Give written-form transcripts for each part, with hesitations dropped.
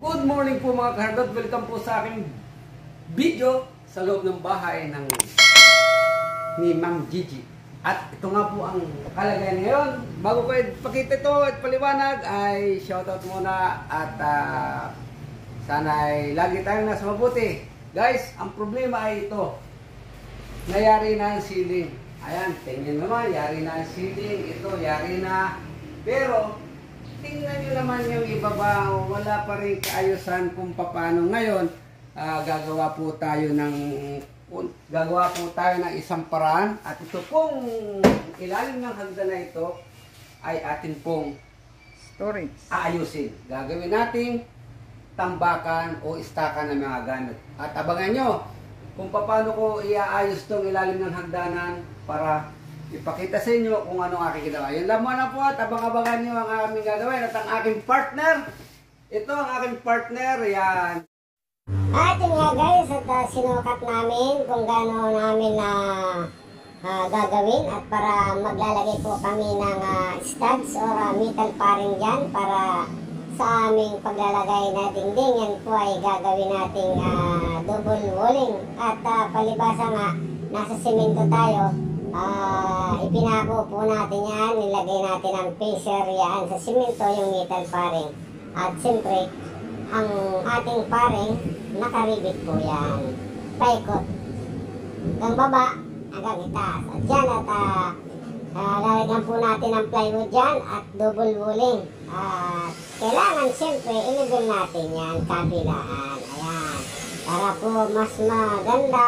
Good morning po mga kahardot. Welcome po sa aking video sa loob ng bahay ni Ma'am Gigi. At ito nga po ang kalagayan ngayon. Bago ko ipakita ito at paliwanag ay shoutout muna at sana ay lagi tayong nasa mabuti. Guys, ang problema ay ito. Nayari na ang ceiling. Ayan, tingnan naman, yari na ang ceiling. Ito, yari na. Pero tingnan nyo naman yung ibaba, wala pa rin kaayusan kung paano. Ngayon, gagawa po tayo ng isang paraan. At ito pong ilalim ng hagdan na ito ay atin pong storage aayusin. Gagawin nating tambakan o istakan ng mga gamit. At abangan nyo kung paano ko iaayos itong ilalim ng hagdanan para ipakita sa inyo kung ano aking ginawa. Yun lang muna po at abang-abangan nyo ang aming gagawin at ang aking partner. Ito ang aking partner. Yan. At yun nga guys, at sinukat namin kung gaano namin na gagawin at para maglalagay po kami ng studs or metal paring dyan para sa aming paglalagay na dingding. Yan po ay gagawin nating double walling at palibasa nga nasa semento tayo. Ipinako po natin yan, nilagay natin ang facer yan sa simento, yung metal paring. At siyempre, ang ating paring, nakaribit po yan. Paikot. Hanggang baba, hanggang itaas. At yan, at lalagyan po natin ang plywood dyan at double walling. At kailangan siyempre, i-level natin yan, kabilaan. Ayan. Para po mas maganda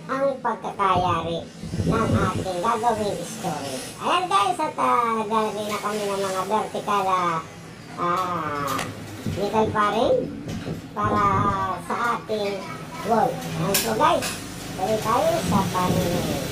ang pagkakayari ng ating gagawin storage. Ayan guys, at naglalagay na kami ng mga vertical metal paring para sa ating wall. Ayan so guys, balik tayo sa paring.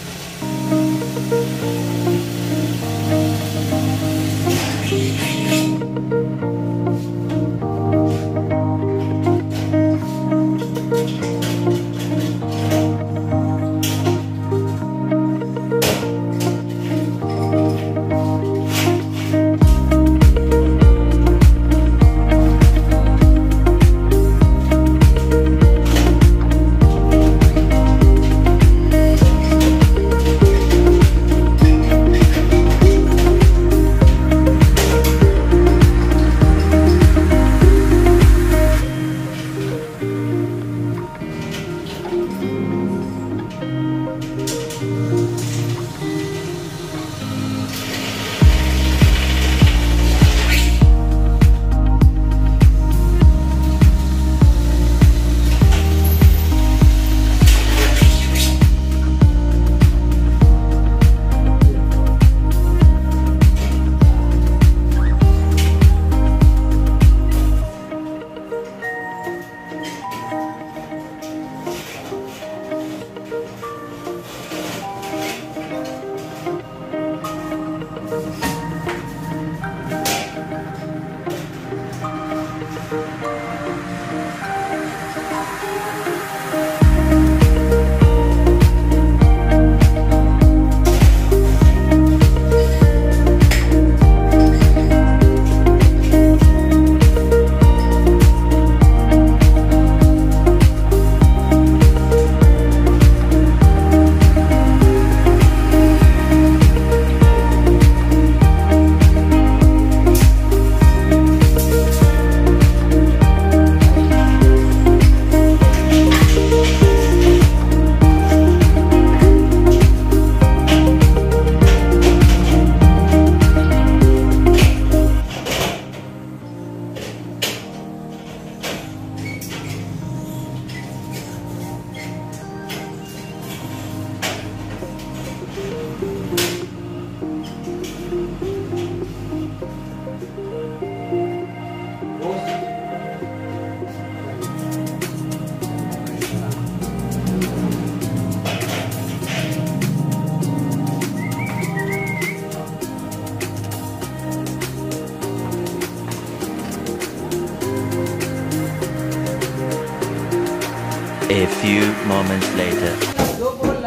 A few moments later. Double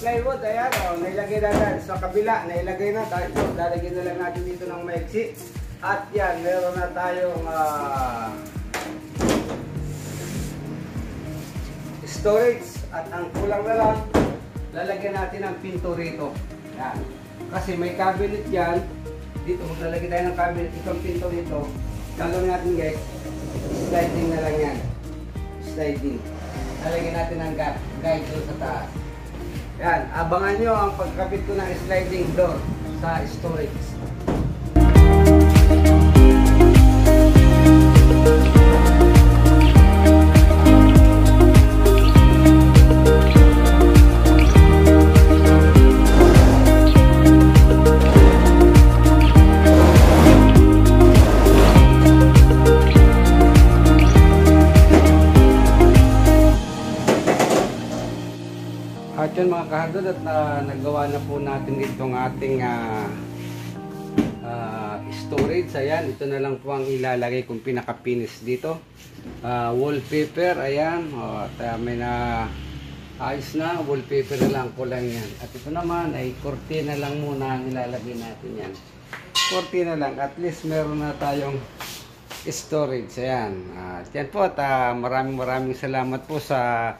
plywood, ayan, nailagay na dyan. Sa kabila, nailagay na. Lalagyan na lang natin dito ng maiksi. At yan, meron na tayong storage at ang kulang na lang, lalagyan natin ng pinto rito. Yan. Kasi may cabinet dyan. Dito, maglalagay tayo ng cabinet. Itong pinto dito. Gagawin natin guys, sliding na lang yan. Sliding. Lalagyan natin ng guide doon sa taas. Yan. Abangan nyo ang pagkabit ko ng sliding door sa storage. At yun mga kahardod, at nagawa na po natin itong ating storage. Ayan, ito na lang po ang ilalagay kung pinaka-finish dito. Wallpaper, ayan. At may na ayos na, wallpaper na lang po lang yan. At ito naman ay kortina lang muna ang ilalagay natin yan. Kortina lang, at least meron na tayong storage. Ayan. At yan po, at maraming salamat po sa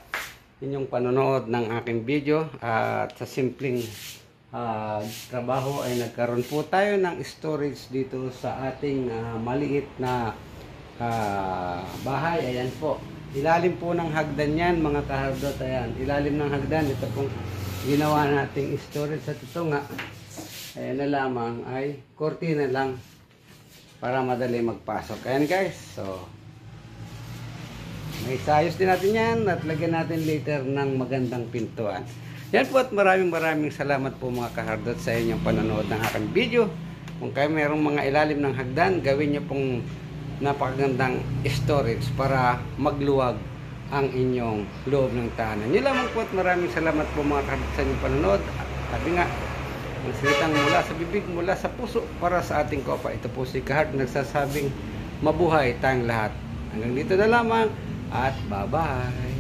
inyong panonood ng aking video, at sa simpleng trabaho ay nagkaroon po tayo ng storage dito sa ating maliit na bahay. Ayan po, ilalim po ng hagdan yan mga kahardot. Ayan, ilalim ng hagdan, ito pong ginawa nating storage. At ito nga, ayan na lamang ay kortina lang para madali magpasok. Ayan guys, so may sayos din natin yan at lagyan natin later ng magandang pintuan. Yan po, at maraming salamat po mga kahardot sa inyong panonood ng aking video. Kung kayo mayroong mga ilalim ng hagdan, gawin nyo pong napakagandang storage para magluwag ang inyong loob ng tahanan. Yun lamang po, at maraming salamat po mga kahardot sa inyong panonood. Sabi nga, ang salitang mula sa bibig, mula sa puso para sa ating kopa. Ito po si Kahard nagsasabing mabuhay tayong lahat. Hanggang dito na lamang. At bye-bye.